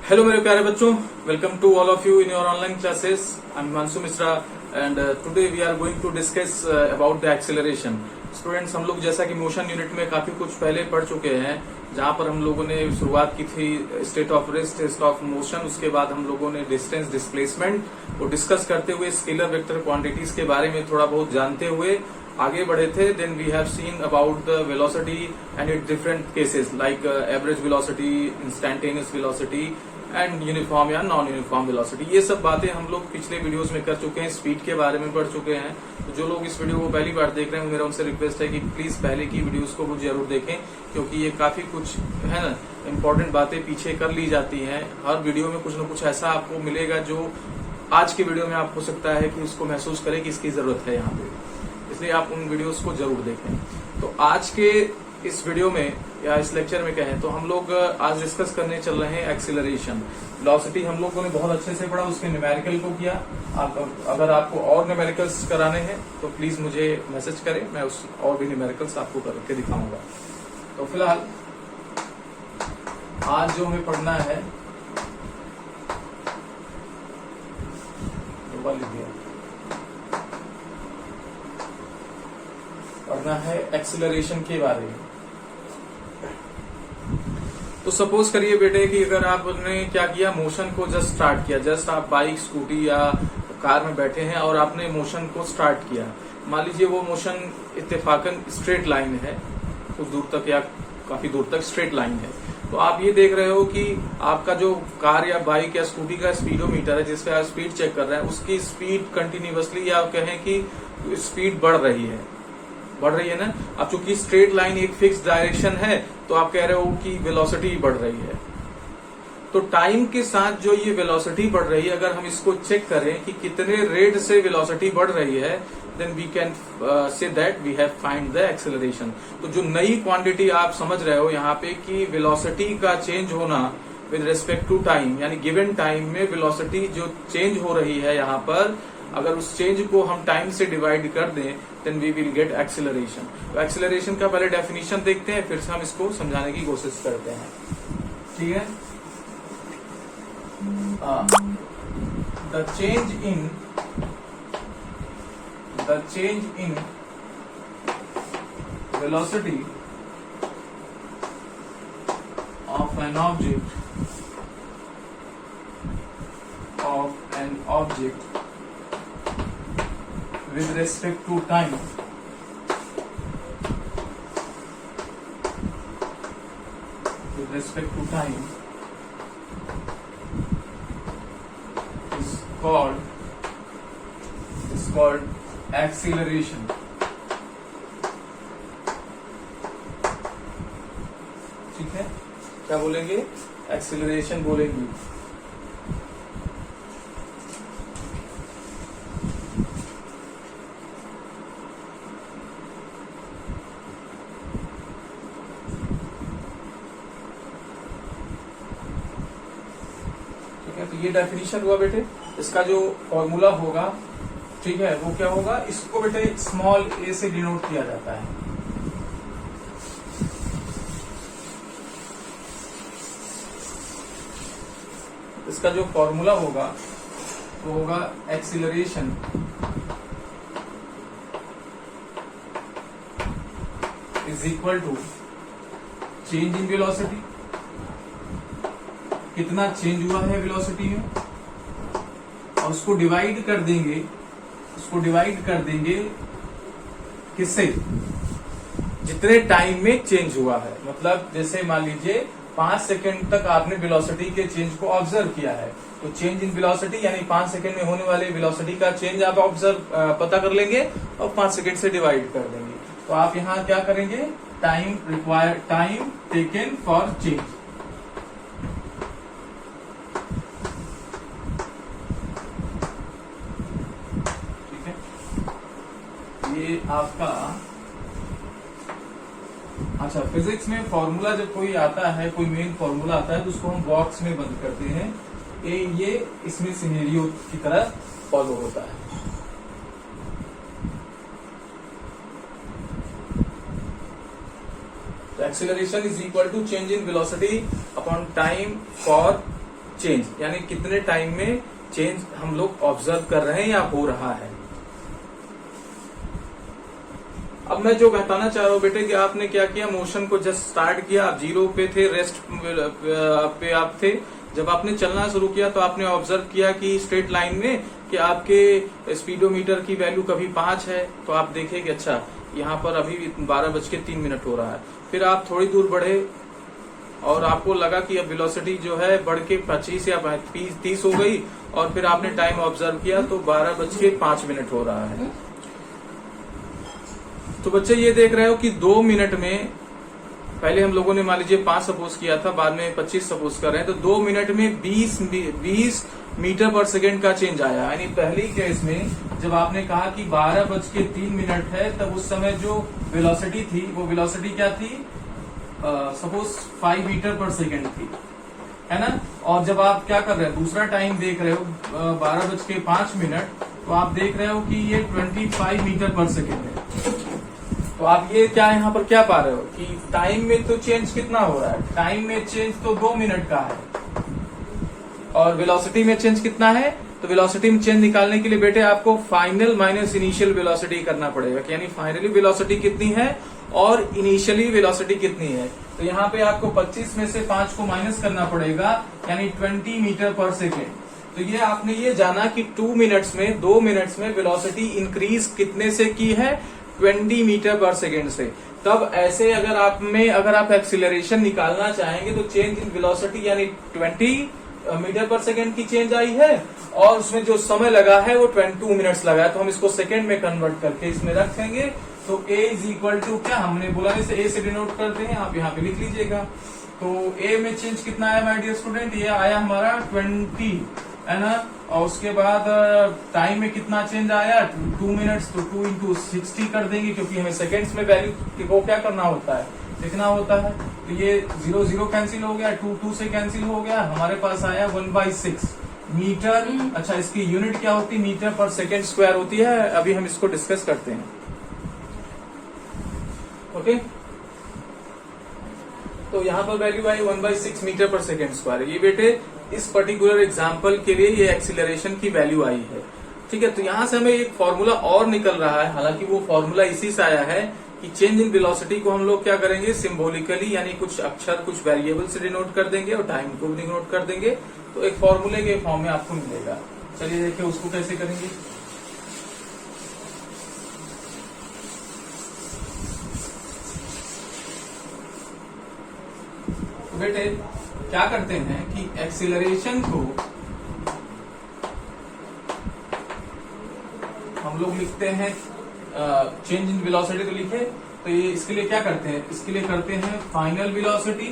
Hello मेरे प्यारे बच्चों, welcome to all of you in your online classes. I am Himanshu Mishra and today we are going to discuss about the acceleration. Students, हम लोग जैसा कि motion unit में काफी कुछ पहले पढ़ चुके हैं, जहां पर हम लोगों ने शुरुआत की थी state of rest, state of motion. उसके बाद हम लोगों ने डिस्टेंस, डिस्प्लेसमेंट को डिस्कस करते हुए स्केलर वेक्टर क्वांटिटीज के बारे में थोड़ा बहुत जानते हुए आगे बढ़े थे। Then we have seen about the velocity and it different cases like average velocity, instantaneous velocity and uniform या नॉन यूनिफॉर्म वेलोसिटी। ये सब बातें हम लोग पिछले वीडियोस में कर चुके हैं, स्पीड के बारे में पढ़ चुके हैं। तो जो लोग इस वीडियो को पहली बार देख रहे हैं, मेरा उनसे रिक्वेस्ट है कि प्लीज पहले की वीडियोस को वो जरूर देखें, क्योंकि ये काफी कुछ है ना इम्पोर्टेंट बातें पीछे कर ली जाती हैं। हर वीडियो में कुछ न कुछ ऐसा आपको मिलेगा जो आज के वीडियो में आप हो सकता है कि उसको महसूस करें कि इसकी जरूरत है यहाँ पे, इसलिए आप उन वीडियोस को जरूर देखें। तो आज के इस वीडियो में या इस लेक्चर में कहें तो हम लोग आज डिस्कस करने चल रहे हैं एक्सीलरेशन। वेलोसिटी हम लोगों ने बहुत अच्छे से पढ़ा, उसके न्यूमेरिकल को किया। अगर आपको और न्यूमेरिकल्स कराने हैं तो प्लीज मुझे मैसेज करें, मैं उस और भी न्यूमेरिकल्स आपको करके दिखाऊंगा। तो फिलहाल आज जो हमें पढ़ना है पढ़ना है एक्सीलरेशन के बारे में। तो सपोज करिए बेटे कि अगर आपने क्या किया, मोशन को जस्ट स्टार्ट किया, जस्ट आप बाइक, स्कूटी या कार में बैठे हैं और आपने मोशन को स्टार्ट किया। मान लीजिए वो मोशन इत्तेफाकन स्ट्रेट लाइन है, कुछ दूर तक या काफी दूर तक स्ट्रेट लाइन है। तो आप ये देख रहे हो कि आपका जो कार या बाइक या स्कूटी का स्पीडोमीटर है, जिसपे आप स्पीड चेक कर रहे हैं, उसकी स्पीड कंटिन्यूअसली या कहें कि स्पीड बढ़ रही है ना। अब चूंकि स्ट्रेट लाइन एक फिक्स डायरेक्शन है, तो आप कह रहे हो कि वेलोसिटी बढ़ रही है। तो टाइम के साथ जो ये वेलोसिटी बढ़ रही है, अगर हम इसको चेक करें कि कितने रेट से वेलोसिटी बढ़ रही है, then we can say that we have find the acceleration. तो जो नई क्वांटिटी आप समझ रहे हो यहाँ पे कि वेलोसिटी का चेंज होना विद रिस्पेक्ट टू टाइम, यानी गिवन टाइम में वेलोसिटी जो चेंज हो रही है यहाँ पर, अगर उस चेंज को हम टाइम से डिवाइड कर दें, then we will get acceleration. तो एक्सेलरेशन का पहले डेफिनेशन देखते हैं, फिर से हम इसको समझाने की कोशिश करते हैं। ठीक है, the change in velocity of an object with respect to time is called acceleration। ठीक है, क्या बोलेंगे? एक्सीलरेशन बोलेंगे। तो ये डेफिनेशन हुआ बेटे। इसका जो फॉर्मूला होगा, ठीक है, वो क्या होगा? इसको बेटे स्मॉल ए से डिनोट किया जाता है। इसका जो फॉर्मूला होगा वो होगा acceleration is equal to change in velocity, कितना चेंज हुआ है वेलोसिटी में, और उसको डिवाइड कर देंगे किससे? जितने टाइम में चेंज हुआ है। मतलब जैसे मान लीजिए 5 सेकंड तक आपने वेलोसिटी के चेंज को ऑब्जर्व किया है, तो चेंज इन वेलोसिटी यानी 5 सेकंड में होने वाले वेलोसिटी का चेंज आप पता कर लेंगे और 5 सेकंड से डिवाइड कर देंगे। तो आप यहाँ क्या करेंगे? Time taken for change. ये आपका, अच्छा, फिजिक्स में फॉर्मूला जब कोई आता है, कोई मेन फॉर्मूला आता है, तो उसको हम बॉक्स में बंद करते हैं। ये इसमें सिनेरियो की तरह फॉलो होता है। acceleration is equal to change in velocity upon time for change, यानी कितने टाइम में चेंज हम लोग ऑब्जर्व कर रहे हैं या हो रहा है। अब मैं जो बताना चाह रहा हूँ बेटे कि आपने क्या किया, मोशन को जस्ट स्टार्ट किया, आप 0 पे थे, रेस्ट पे आप थे। जब आपने चलना शुरू किया तो आपने ऑब्जर्व किया कि स्ट्रेट लाइन में कि आपके स्पीडोमीटर की वैल्यू कभी 5 है, तो आप देखे कि अच्छा यहाँ पर अभी 12:03 हो रहा है। फिर आप थोड़ी दूर बढ़े और आपको लगा कि अब वेलोसिटी जो है बढ़ के 25 या 30 हो गई, और फिर आपने टाइम ऑब्जर्व किया तो 12:05 हो रहा है। तो बच्चे ये देख रहे हो कि 2 मिनट में, पहले हम लोगों ने मान लीजिए 5 सपोज किया था, बाद में 25 सपोज कर रहे हैं, तो 2 मिनट में 20 मीटर पर सेकेंड का चेंज आया। यानी पहली केस में जब आपने कहा कि 12:03 है, तब उस समय जो वेलोसिटी थी वो वेलोसिटी क्या थी, सपोज 5 मीटर पर सेकेंड थी, है ना। और जब आप क्या कर रहे हो, दूसरा टाइम देख रहे हो 12:05, तो आप देख रहे हो कि ये 25 मीटर पर सेकेंड है। तो आप ये क्या यहाँ पर क्या पा रहे हो कि टाइम में तो चेंज कितना हो रहा है, टाइम में चेंज तो 2 मिनट का है, और वेलोसिटी में चेंज कितना है। तो वेलोसिटी में चेंज निकालने के लिए बेटे आपको फाइनल माइनस इनिशियल वेलोसिटी करना पड़ेगा, यानी फाइनली वेलोसिटी कितनी है और इनिशियली वेलोसिटी कितनी है। तो यहाँ पे आपको 25 में से 5 को माइनस करना पड़ेगा, यानी 20 मीटर पर सेकेंड। तो ये आपने ये जाना कि 2 मिनट्स में वेलोसिटी इंक्रीज कितने से की है, 20 मीटर पर सेकेंड से। तब ऐसे अगर आप एक्सीलरेशन निकालना चाहेंगे तो चेंज इन वेलोसिटी यानी 20 मीटर पर सेकेंड की चेंज आई है, और उसमें जो समय लगा है वो 22 मिनट्स लगा है। तो हम इसको सेकेंड में कन्वर्ट करके इसमें रख देंगे। तो a इज इक्वल टू क्या हमने बोला, इसे a से डिनोट करते हैं, आप यहाँ पे लिख लीजिएगा। तो a में चेंज कितना आया माय डियर स्टूडेंट, ये आया हमारा 20, है ना। और उसके बाद टाइम में कितना चेंज आया, 2 मिनट्स, तो 2 इंटू 60 कर देंगे, क्योंकि हमें सेकेंड्स में वैल्यू को क्या करना होता है, लिखना होता है। तो ये 0 0 कैंसिल हो गया, 2 2 से कैंसिल हो गया, हमारे पास आया 1/6 मीटर। अच्छा, इसकी यूनिट क्या होती है, मीटर पर सेकेंड स्क्वायर होती है। अभी हम इसको डिस्कस करते हैं, ओके। तो यहाँ पर वैल्यू आई 1/6 मीटर पर सेकेंड स्क्वायर। ये बेटे इस पर्टिकुलर एग्जाम्पल के लिए ये एक्सीलरेशन की वैल्यू आई है, ठीक है। तो यहाँ से हमें एक फॉर्मूला और निकल रहा है, हालांकि वो फॉर्मूला इसी से आया है कि चेंज इन वेलोसिटी को हम लोग क्या करेंगे, सिंबॉलिकली यानी कुछ अक्षर कुछ वेरिएबल से डिनोट कर देंगे और टाइम को भी डिनोट कर देंगे। तो एक फॉर्मूले के फॉर्म में आपको मिलेगा। चलिए देखिए उसको कैसे करेंगे। तो बेटे क्या करते हैं कि एक्सीलरेशन को हम लोग लिखते हैं चेंज इन वेलोसिटी, तो लिखे। तो ये इसके लिए क्या करते हैं, इसके लिए करते हैं final velocity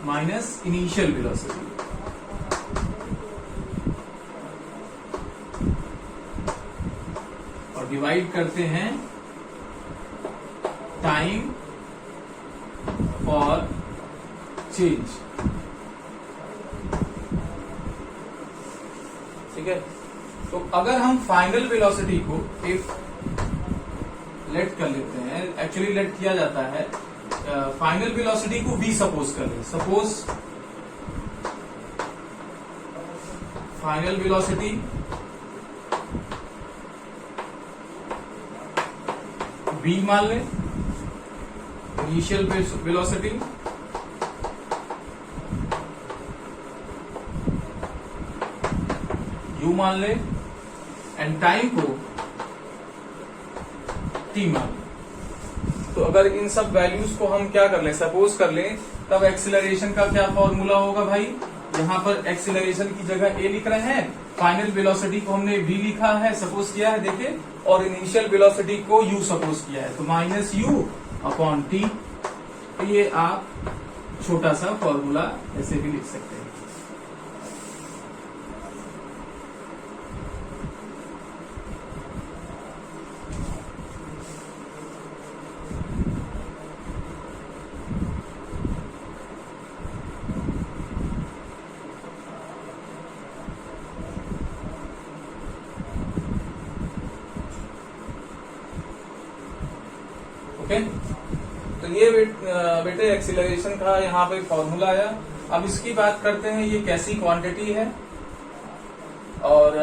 minus initial velocity, और डिवाइड करते हैं टाइम फॉर चेंज, ठीक है। तो अगर हम फाइनल वेलोसिटी को इफ लेट कर लेते हैं, एक्चुअली लेट किया जाता है, फाइनल वेलोसिटी को v सपोज कर ले, सपोज फाइनल वेलोसिटी v मान ले, इनिशियल वेलोसिटी u मान ले, एंड टाइम को t मान ले। तो अगर इन सब वैल्यूज को हम क्या कर लें, सपोज कर लें, तब एक्सीलरेशन का क्या फॉर्मूला होगा भाई। यहाँ पर एक्सीलरेशन की जगह a लिख रहे हैं, फाइनल वेलोसिटी को हमने v लिखा है, सपोज किया है देखिए, और इनिशियल वेलोसिटी को u सपोज किया है, तो -u/t। तो ये आप छोटा सा फॉर्मूला ऐसे भी लिख सकते हैं। ओके, तो ये बेटे एक्सीलरेशन का यहाँ पे फॉर्मूला आया। अब इसकी बात करते हैं, ये कैसी क्वांटिटी है और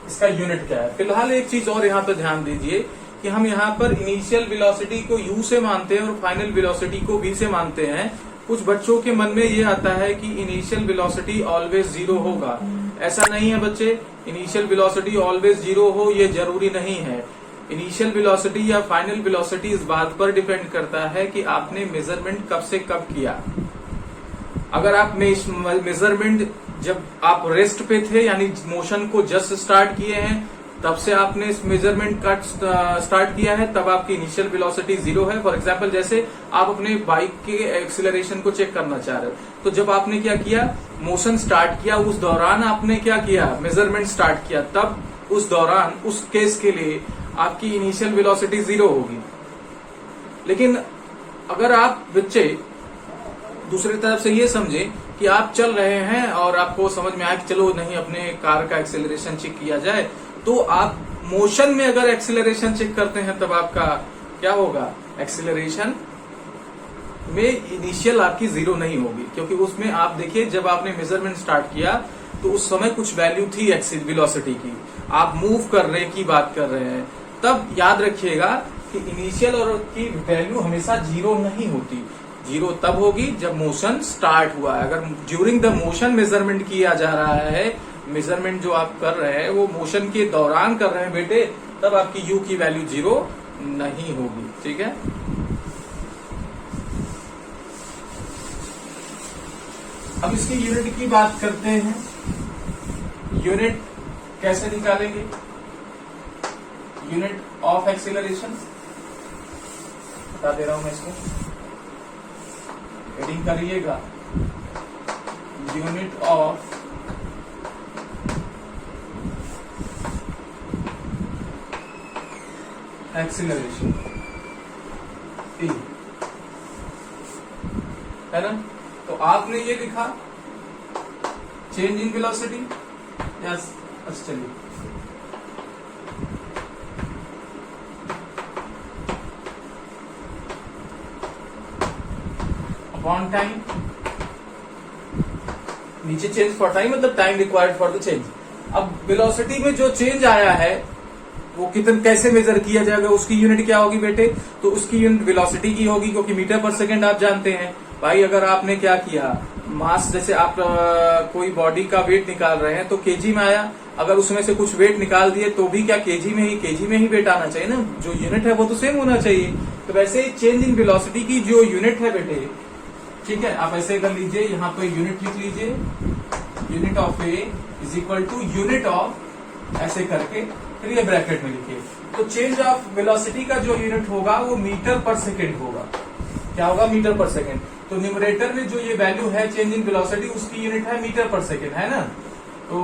इसका यूनिट क्या है। फिलहाल एक चीज और यहाँ पे ध्यान दीजिए कि हम यहाँ पर इनिशियल वेलोसिटी को u से मानते हैं और फाइनल वेलोसिटी को v से मानते हैं। कुछ बच्चों के मन में ये आता है कि इनिशियल वेलोसिटी ऑलवेज जीरो होगा। ऐसा नहीं है बच्चे, इनिशियल वेलोसिटी ऑलवेज जीरो हो ये जरूरी नहीं है। इनिशियल वेलोसिटी या फाइनल वेलोसिटी इस बात पर डिपेंड करता है कि आपने मेजरमेंट कब से कब किया। अगर आप मेजरमेंट जब आप रेस्ट पे थे यानी मोशन को जस्ट स्टार्ट किए हैं तब से आपने इस मेजरमेंट का स्टार्ट किया है, तब आपकी इनिशियल वेलोसिटी जीरो है। फॉर एग्जांपल जैसे आप अपने बाइक के एक्सीलरेशन को चेक करना चाह रहे हो, तो जब आपने क्या किया, मोशन स्टार्ट किया, उस दौरान आपने क्या किया, मेजरमेंट स्टार्ट किया, तब उस दौरान उस केस के लिए आपकी इनिशियल वेलोसिटी जीरो होगी। लेकिन अगर आप बच्चे दूसरी तरफ से ये समझे कि आप चल रहे हैं और आपको समझ में आया कि चलो नहीं अपने कार का एक्सेलरेशन चेक किया जाए, तो आप मोशन में अगर एक्सेलरेशन चेक करते हैं तब आपका क्या होगा, एक्सेलरेशन में इनिशियल आपकी जीरो नहीं होगी, क्योंकि उसमें आप देखिए जब आपने मेजरमेंट स्टार्ट किया तो उस समय कुछ वैल्यू थी वेलोसिटी की, आप मूव करने की बात कर रहे हैं। तब याद रखिएगा कि इनिशियल और की वैल्यू हमेशा जीरो नहीं होती। जीरो तब होगी जब मोशन स्टार्ट हुआ है। अगर ड्यूरिंग द मोशन मेजरमेंट किया जा रहा है, मेजरमेंट जो आप कर रहे हैं वो मोशन के दौरान कर रहे हैं बेटे, तब आपकी u की वैल्यू जीरो नहीं होगी। ठीक है, अब इसकी यूनिट की बात करते हैं। यूनिट कैसे निकालेंगे, यूनिट ऑफ एक्सीलरेशन बता दे रहा हूं मैं इसको, हेडिंग करिएगा, यूनिट ऑफ एक्सीलरेशन T है ना। तो आपने ये लिखा चेंज इन वेलोसिटी, यस, चलिए अपॉन टाइम, नीचे चेंज फॉर टाइम मतलब time required for the change. अब वेलोसिटी में जो चेंज आया है वो कितने कैसे मेजर किया जाएगा, उसकी यूनिट क्या होगी बेटे, तो उसकी यूनिट वेलोसिटी की होगी, क्योंकि मीटर पर सेकंड आप जानते हैं भाई। अगर आपने क्या किया, मास जैसे आप कोई बॉडी का वेट निकाल रहे हैं तो केजी में आया, अगर उसमें से कुछ वेट निकाल दिए तो भी क्या केजी में ही वेट आना चाहिए ना, जो यूनिट है वो तो सेम होना चाहिए। तो वैसे ही चेंज इन वेलोसिटी की जो यूनिट है बेटे, ठीक है, आप ऐसे कर लीजिए, यहाँ पे यूनिट लिख लीजिए, unit of a is equal to unit of, ऐसे करके फिर ये ब्रैकेट में लिखिए। तो चेंज ऑफ वेलोसिटी का जो यूनिट होगा वो मीटर पर सेकेंड होगा। क्या होगा, मीटर पर सेकेंड। तो न्यूमरेटर में जो ये वैल्यू है चेंज इन वेलोसिटी, उसकी यूनिट है मीटर पर सेकेंड, है ना। तो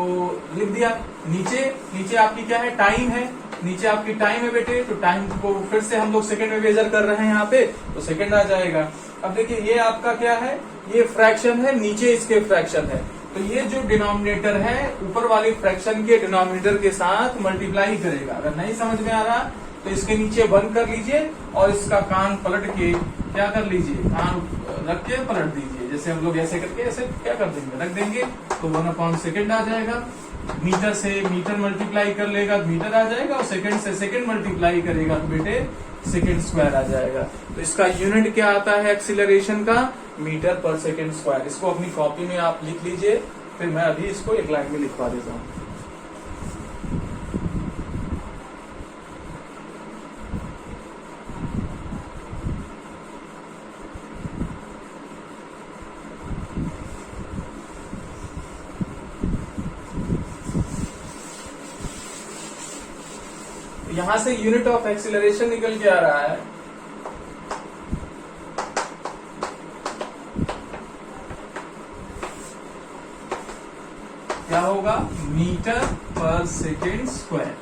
लिख दिया। नीचे आपकी क्या है, टाइम है, नीचे आपकी टाइम है बेटे, तो टाइम को फिर से हम लोग सेकेंड में मेजर कर रहे हैं यहाँ पे, तो सेकेंड आ जाएगा। अब देखिए ये आपका क्या है, ये फ्रैक्शन है, नीचे इसके फ्रैक्शन है, तो ये जो डिनोमिनेटर है ऊपर वाले फ्रैक्शन के डिनोमिनेटर के साथ मल्टीप्लाई करेगा। अगर नहीं समझ में आ रहा तो इसके नीचे 1 कर लीजिए और इसका कान पलट के क्या कर लीजिए, कान रख के पलट दीजिए, जैसे हम लोग ऐसे करके ऐसे क्या कर देंगे, रख देंगे, तो 1/सेकेंड आ जाएगा। मीटर से मीटर मल्टीप्लाई कर लेगा, मीटर आ जाएगा, और सेकंड से सेकंड मल्टीप्लाई करेगा तो बेटे सेकंड स्क्वायर आ जाएगा। तो इसका यूनिट क्या आता है एक्सीलरेशन का, मीटर पर सेकंड स्क्वायर। इसको अपनी कॉपी में आप लिख लीजिए, फिर मैं अभी इसको एक लाइन में लिखवा देता हूँ। यहां से यूनिट ऑफ एक्सीलरेशन निकल के आ रहा है, क्या होगा, metre per second square,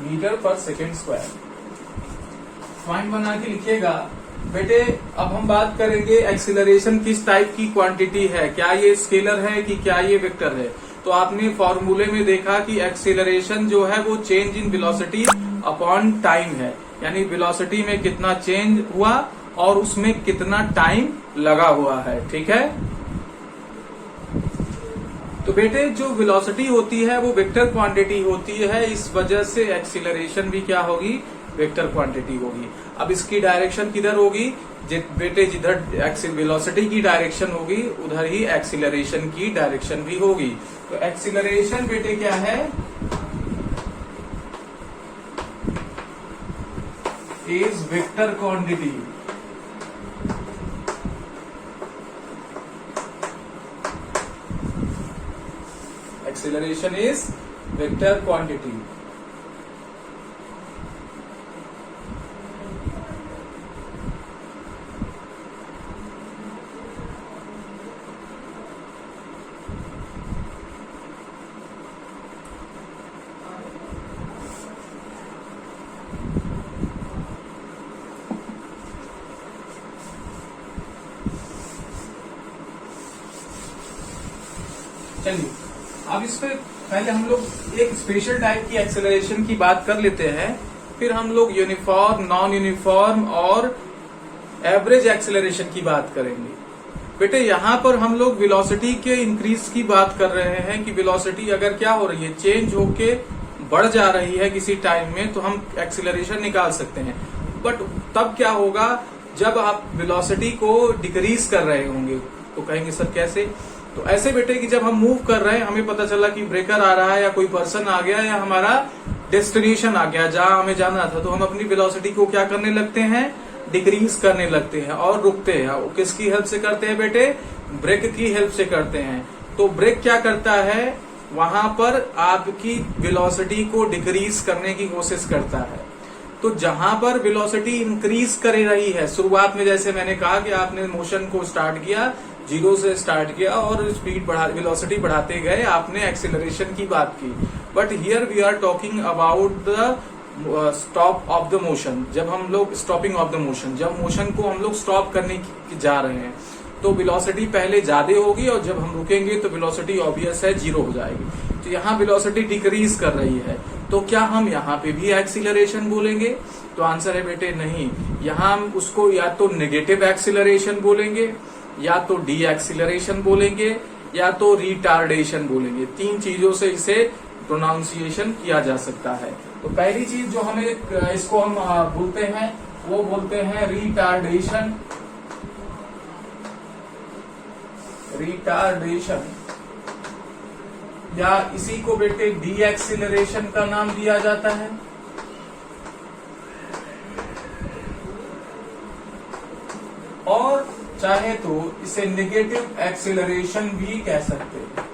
metre per second square. Point बना के लिखिएगा बेटे। अब हम बात करेंगे एक्सीलरेशन किस टाइप की क्वांटिटी है, क्या ये स्केलर है कि क्या ये वेक्टर है। तो आपने फॉर्मूले में देखा कि एक्सीलरेशन जो है वो change in velocity upon time है। यानी वेलोसिटी में कितना चेंज हुआ और उसमें कितना टाइम लगा हुआ है। ठीक है, तो बेटे जो वेलोसिटी होती है वो वेक्टर क्वांटिटी होती है, इस वजह से एक्सीलरेशन भी क्या होगी, वेक्टर क्वांटिटी होगी। अब इसकी डायरेक्शन किधर होगी बेटे, जिधर वेलोसिटी की डायरेक्शन होगी उधर ही एक्सीलरेशन की डायरेक्शन भी होगी। तो एक्सीलरेशन बेटे क्या है, is vector quantity. Acceleration is vector quantity. चलिए अब इस पे पहले हम लोग एक स्पेशल टाइप की एक्सेलरेशन की बात कर लेते हैं, फिर हम लोग यूनिफॉर्म, नॉन यूनिफॉर्म और एवरेज एक्सेलरेशन की बात करेंगे। बेटे यहाँ पर हम लोग वेलोसिटी के इंक्रीज की बात कर रहे हैं कि वेलोसिटी अगर क्या हो रही है, चेंज होके बढ़ जा रही है किसी टाइम में, तो हम एक्सेलरेशन निकाल सकते हैं। बट तब क्या होगा जब आप वेलोसिटी को डिक्रीज कर रहे होंगे, तो कहेंगे सर कैसे? तो ऐसे बेटे कि जब हम मूव कर रहे हैं, हमें पता चला कि ब्रेकर आ रहा है या कोई पर्सन आ गया या हमारा डेस्टिनेशन आ गया जहां हमें जाना था, तो हम अपनी वेलोसिटी को क्या करने लगते हैं, डिक्रीज करने लगते हैं और रुकते हैं। वो किसकी हेल्प से करते हैं बेटे? ब्रेक की हेल्प से करते हैं। तो ब्रेक क्या करता है, वहां पर आपकी वेलोसिटी को डिक्रीज करने की कोशिश करता है। तो जहां पर वेलोसिटी इंक्रीज कर रही है, शुरुआत में जैसे मैंने कहा कि आपने मोशन को स्टार्ट किया, 0 से स्टार्ट किया और स्पीड वेलोसिटी बढ़ाते गए, आपने एक्सीलरेशन की बात की। But here we are talking about the stop of the motion. जब हम लोग स्टॉपिंग ऑफ द मोशन, जब मोशन को हम लोग स्टॉप करने की जा रहे हैं, तो वेलोसिटी पहले ज्यादा होगी और जब हम रुकेंगे तो वेलोसिटी ऑब्वियस है 0 हो जाएगी। तो यहाँ वेलोसिटी डिक्रीज कर रही है, तो क्या हम यहाँ पे भी एक्सीलरेशन बोलेंगे? तो आंसर है बेटे नहीं। यहाँ हम उसको या तो नेगेटिव एक्सीलरेशन बोलेंगे, या तो डी एक्सीलरेशन बोलेंगे, या तो रिटार्डेशन बोलेंगे। 3 चीजों से इसे प्रोनाउंसिएशन किया जा सकता है। तो पहली चीज जो हमें इसको हम बोलते हैं, वो बोलते हैं रिटार्डेशन। रिटार्डेशन या इसी को बेटे डी एक्सीलरेशन का नाम दिया जाता है। और चाहे तो इसे नेगेटिव एक्सीलरेशन भी कह सकते हैं।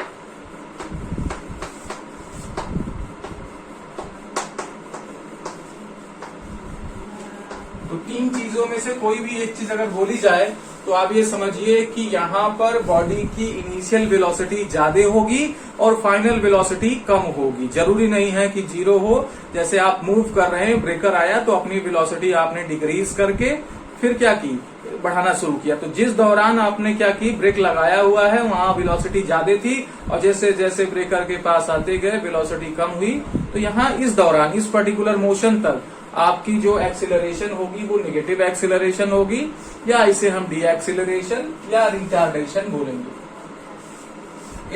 तो 3 चीजों में से कोई भी एक चीज अगर बोली जाए तो आप ये समझिए कि यहाँ पर बॉडी की इनिशियल वेलोसिटी ज्यादा होगी और फाइनल वेलोसिटी कम होगी। जरूरी नहीं है कि 0 हो। जैसे आप मूव कर रहे हैं, ब्रेकर आया तो अपनी वेलोसिटी आपने डिक्रीज करके फिर क्या की, बढ़ाना शुरू किया। तो जिस दौरान आपने क्या की, ब्रेक लगाया हुआ है, वहां वेलोसिटी ज्यादा थी और जैसे जैसे ब्रेकर के पास आते गए वेलोसिटी कम हुई। तो यहाँ इस दौरान, इस पर्टिकुलर मोशन तक आपकी जो एक्सीलरेशन होगी वो नेगेटिव एक्सीलरेशन होगी, या इसे हम डी एक्सीलरेशन या रिटार्डेशन बोलेंगे।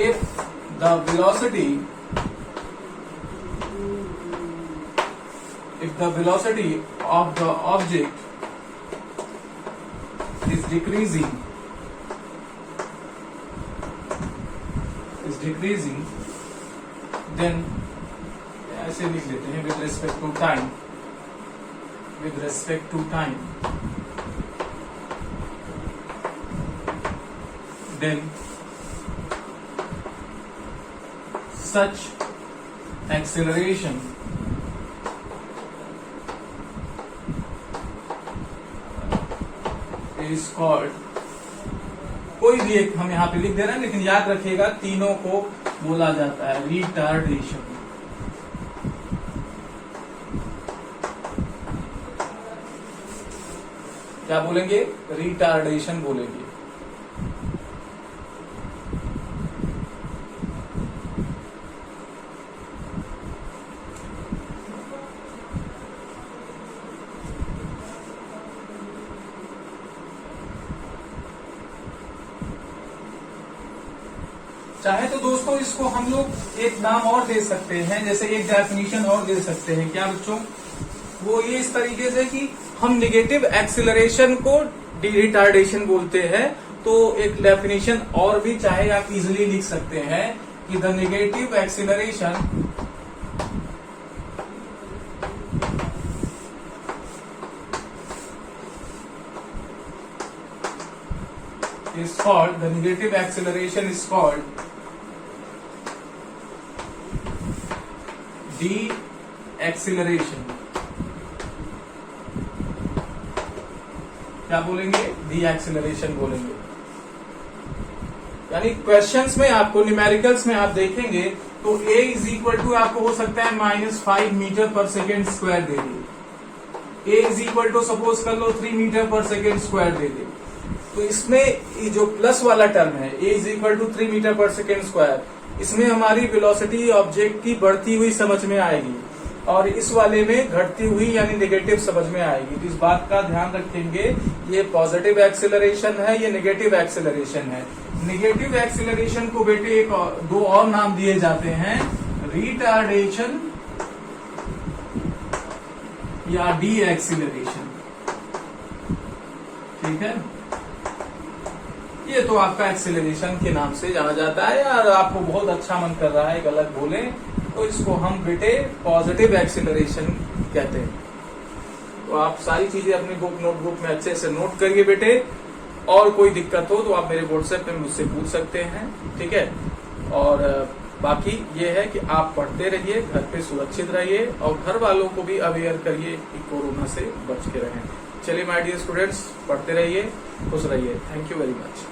If the velocity of the object is decreasing, then ऐसे लिख देते हैं with respect to time, then such acceleration is called, कोई भी एक हम यहाँ पे लिख दे रहे हैं, लेकिन याद रखिएगा तीनों को बोला जाता है रिटार्डेशन। क्या बोलेंगे? रिटार्डेशन बोलेंगे। चाहे तो दोस्तों इसको हम लोग एक नाम और दे सकते हैं, जैसे एक डेफिनेशन और दे सकते हैं। क्या बच्चों? वो ये इस तरीके से कि हम नेगेटिव एक्सिलरेशन को रिटार्डेशन बोलते हैं। तो एक डेफिनेशन और भी चाहे आप इजिली लिख सकते हैं कि the negative acceleration is called, the negative acceleration is called de-acceleration। क्या बोलेंगे? de-acceleration बोलेंगे। यानी क्वेश्चंस में आपको न्यूमेरिकल्स में आप देखेंगे तो a इज इक्वल टू आपको हो सकता है -5 मीटर पर सेकेंड स्क्वायर दे दे, a is equal to suppose कर लो 3 मीटर पर सेकेंड स्क्वायर दे दे। तो इसमें जो प्लस वाला टर्म है a is equal to 3 metre per second square, इसमें हमारी वेलोसिटी ऑब्जेक्ट की बढ़ती हुई समझ में आएगी और इस वाले में घटती हुई यानी नेगेटिव समझ में आएगी। तो इस बात का ध्यान रखेंगे, ये पॉजिटिव एक्सेलरेशन है, ये नेगेटिव एक्सेलरेशन है। नेगेटिव एक्सेलरेशन को बेटे एक दो और नाम दिए जाते हैं, रिटार्डेशन या डी एक्सेलरेशन। ठीक है, ये तो आपका एक्सेलरेशन के नाम से जाना जाता है। यार आपको बहुत अच्छा मन कर रहा है गलत बोले तो इसको हम बेटे पॉजिटिव एक्सेलरेशन कहते हैं। तो आप सारी चीजें अपनी बुक नोटबुक में अच्छे से नोट करिए बेटे, और कोई दिक्कत हो तो आप मेरे व्हाट्सएप पे मुझसे पूछ सकते हैं। ठीक है, और बाकी ये है कि आप पढ़ते रहिए, घर पे सुरक्षित रहिए और घर वालों को भी अवेयर करिए कि कोरोना से बच के रहें। चलिए माय डियर स्टूडेंट्स, पढ़ते रहिए, खुश रहिए। Thank you very much.